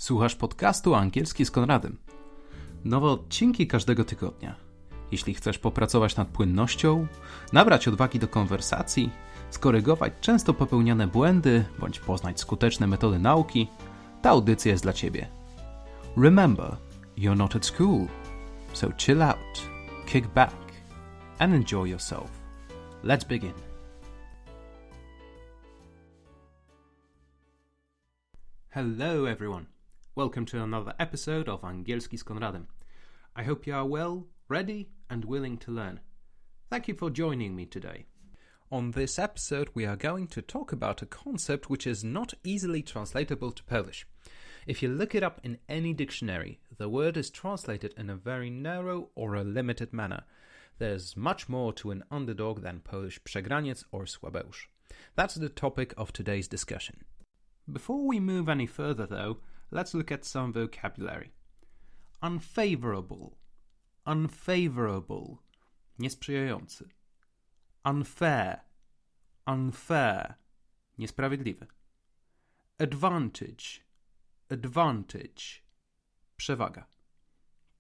Słuchasz podcastu Angielski z Konradem. Nowe odcinki każdego tygodnia. Jeśli chcesz popracować nad płynnością, nabrać odwagi do konwersacji, skorygować często popełniane błędy, bądź poznać skuteczne metody nauki, ta audycja jest dla Ciebie. Remember, you're not at school, so chill out, kick back, and enjoy yourself. Let's begin. Hello everyone. Welcome to another episode of Angielski z Konradem. I hope you are well, ready, and willing to learn. Thank you for joining me today. On this episode, we are going to talk about a concept which is not easily translatable to Polish. If you look it up in any dictionary, the word is translated in a very narrow or a limited manner. There's much more to an underdog than Polish przegraniec or słabeusz. That's the topic of today's discussion. Before we move any further, though, let's look at some vocabulary. Unfavorable. Unfavorable. Niesprzyjający. Unfair. Unfair. Niesprawiedliwy. Advantage. Advantage. Przewaga.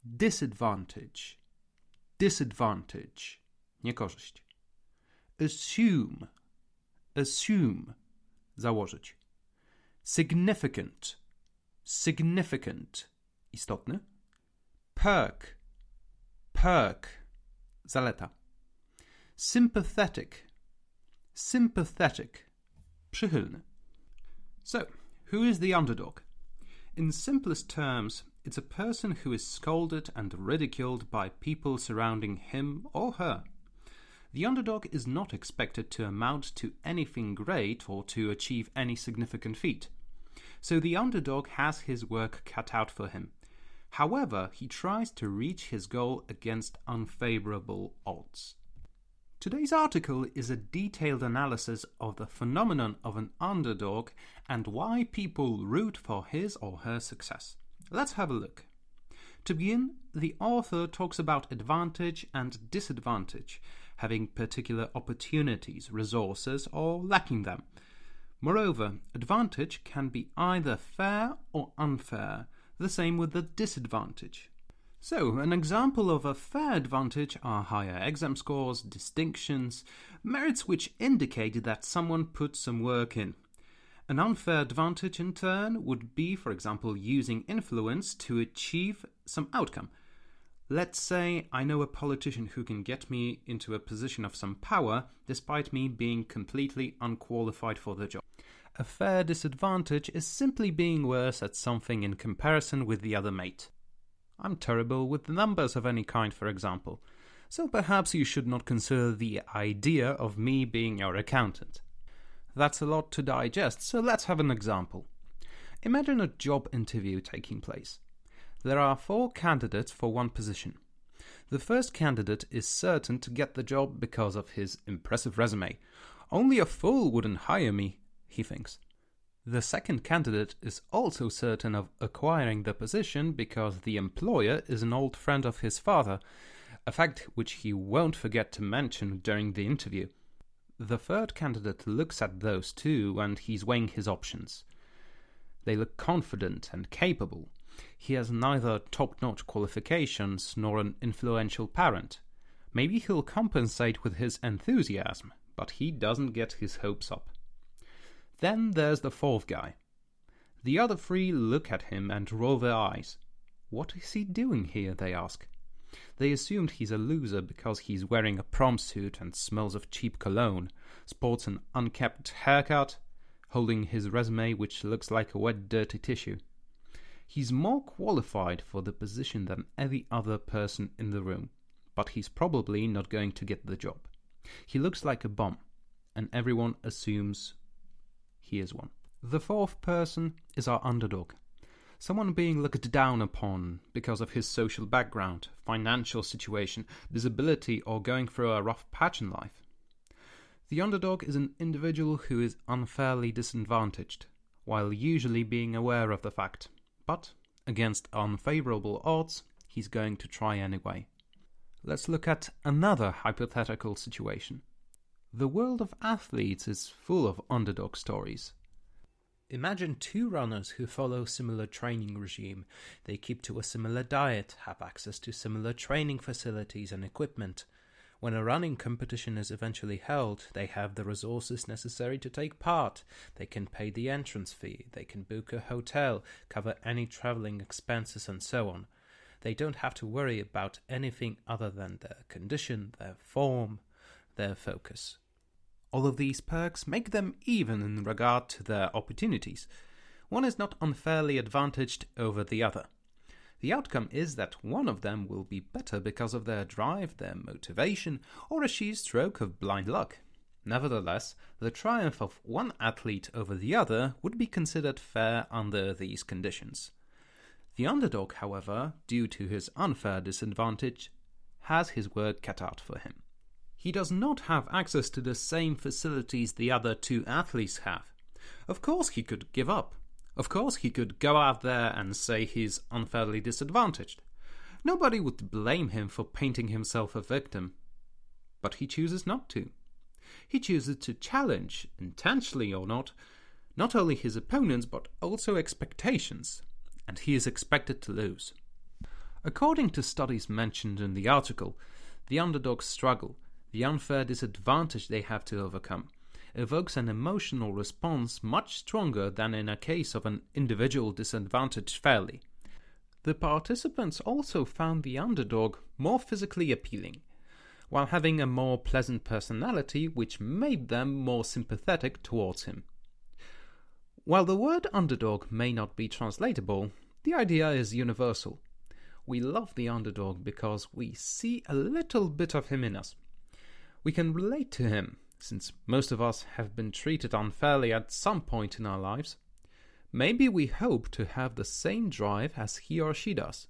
Disadvantage. Disadvantage. Niekorzyść. Assume. Assume. Założyć. Significant. Significant. Istotny. Perk. Perk. Zaleta. Sympathetic. Sympathetic. Przychylny. So, who is the underdog? In simplest terms, it's a person who is scolded and ridiculed by people surrounding him or her. The underdog is not expected to amount to anything great or to achieve any significant feat. So the underdog has his work cut out for him. However, he tries to reach his goal against unfavorable odds. Today's article is a detailed analysis of the phenomenon of an underdog and why people root for his or her success. Let's have a look. To begin, the author talks about advantage and disadvantage, having particular opportunities, resources, or lacking them. Moreover, advantage can be either fair or unfair, the same with the disadvantage. So, an example of a fair advantage are higher exam scores, distinctions, merits which indicate that someone put some work in. An unfair advantage, in turn, would be, for example, using influence to achieve some outcome. Let's say I know a politician who can get me into a position of some power, despite me being completely unqualified for the job. A fair disadvantage is simply being worse at something in comparison with the other mate. I'm terrible with numbers of any kind, for example, so perhaps you should not consider the idea of me being your accountant. That's a lot to digest, so let's have an example. Imagine a job interview taking place. There are 4 candidates for one position. The first candidate is certain to get the job because of his impressive resume. Only a fool wouldn't hire me, he thinks. The second candidate is also certain of acquiring the position because the employer is an old friend of his father, a fact which he won't forget to mention during the interview. The third candidate looks at those two and he's weighing his options. They look confident and capable. He has neither top-notch qualifications nor an influential parent. Maybe he'll compensate with his enthusiasm, but he doesn't get his hopes up. Then there's the fourth guy. The other 3 look at him and roll their eyes. What is he doing here, they ask. They assumed he's a loser because he's wearing a prom suit and smells of cheap cologne, sports an unkempt haircut, holding his resume which looks like a wet dirty tissue. He's more qualified for the position than any other person in the room, but he's probably not going to get the job. He looks like a bum, and everyone assumes he is one. The fourth person is our underdog. Someone being looked down upon because of his social background, financial situation, disability, or going through a rough patch in life. The underdog is an individual who is unfairly disadvantaged, while usually being aware of the fact. But, against unfavorable odds, he's going to try anyway. Let's look at another hypothetical situation. The world of athletes is full of underdog stories. Imagine two runners who follow similar training regime. They keep to a similar diet, have access to similar training facilities and equipment. When a running competition is eventually held, they have the resources necessary to take part. They can pay the entrance fee, they can book a hotel, cover any traveling expenses and so on. They don't have to worry about anything other than their condition, their form, their focus. All of these perks make them even in regard to their opportunities. One is not unfairly advantaged over the other. The outcome is that one of them will be better because of their drive, their motivation, or a sheer stroke of blind luck. Nevertheless, the triumph of one athlete over the other would be considered fair under these conditions. The underdog, however, due to his unfair disadvantage, has his work cut out for him. He does not have access to the same facilities the other two athletes have. Of course he could give up. Of course he could go out there and say he's unfairly disadvantaged. Nobody would blame him for painting himself a victim. But he chooses not to. He chooses to challenge, intentionally or not only his opponents but also expectations, and he is expected to lose. According to studies mentioned in the article, the underdog's struggle, the unfair disadvantage they have to overcome, evokes an emotional response much stronger than in a case of an individual disadvantaged fairly. The participants also found the underdog more physically appealing, while having a more pleasant personality which made them more sympathetic towards him. While the word underdog may not be translatable, the idea is universal. We love the underdog because we see a little bit of him in us. We can relate to him, since most of us have been treated unfairly at some point in our lives. Maybe we hope to have the same drive as he or she does.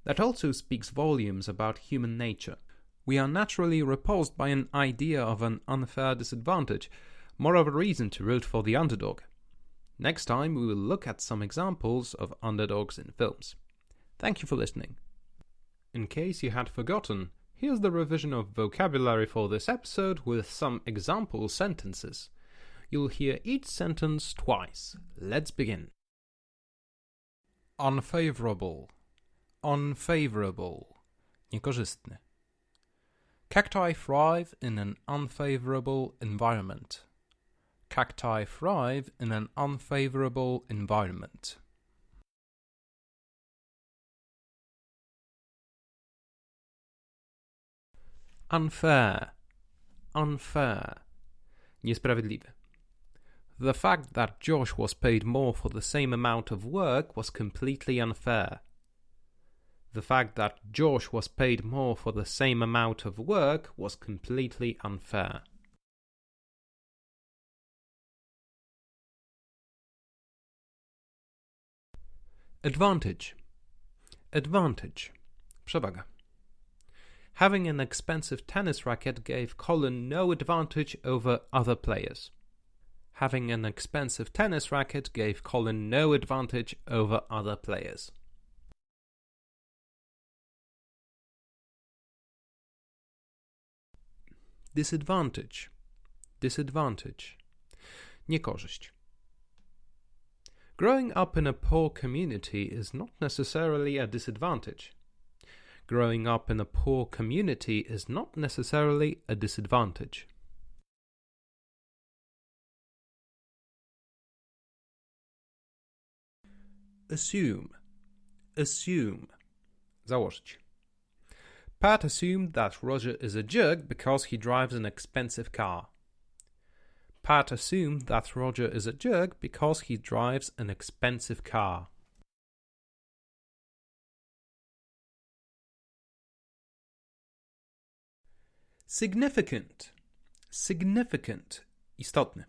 That also speaks volumes about human nature. We are naturally repulsed by an idea of an unfair disadvantage, more of a reason to root for the underdog. Next time we will look at some examples of underdogs in films. Thank you for listening. In case you had forgotten, here's the revision of vocabulary for this episode with some example sentences. You'll hear each sentence twice. Let's begin. Unfavorable. Unfavorable. Niekorzystny. Cacti thrive in an unfavorable environment. Cacti thrive in an unfavorable environment. Unfair. Unfair. Niesprawiedliwy. The fact that Josh was paid more for the same amount of work was completely unfair. The fact that Josh was paid more for the same amount of work was completely unfair. Advantage. Advantage. Przewaga. Having an expensive tennis racket gave Colin no advantage over other players. Having an expensive tennis racket gave Colin no advantage over other players. Disadvantage. Disadvantage. Niekorzyść. Growing up in a poor community is not necessarily a disadvantage. Growing up in a poor community is not necessarily a disadvantage. Assume. Assume. Założyć. Pat assumed that Roger is a jerk because he drives an expensive car. Pat assumed that Roger is a jerk because he drives an expensive car. Significant. Significant. Istotny.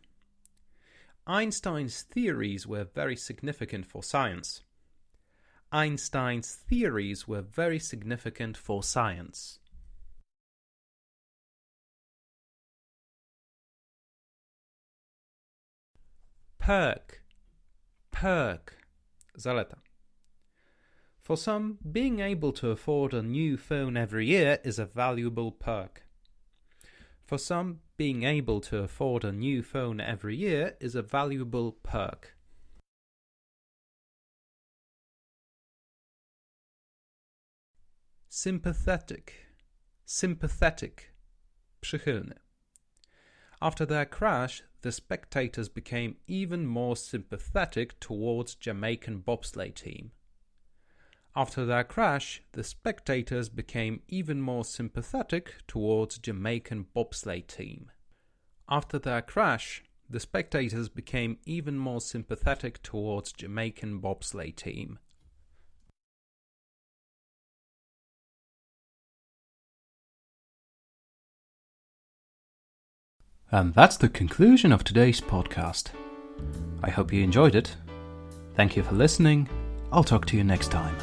Einstein's theories were very significant for science. Einstein's theories were very significant for science. Perk. Perk. Zaleta. For some, being able to afford a new phone every year is a valuable perk. For some, being able to afford a new phone every year is a valuable perk. Sympathetic. Sympathetic. Przychylny. After their crash, the spectators became even more sympathetic towards Jamaican bobsleigh team. After their crash, the spectators became even more sympathetic towards Jamaican bobsleigh team. After their crash, the spectators became even more sympathetic towards Jamaican bobsleigh team. And that's the conclusion of today's podcast. I hope you enjoyed it. Thank you for listening. I'll talk to you next time.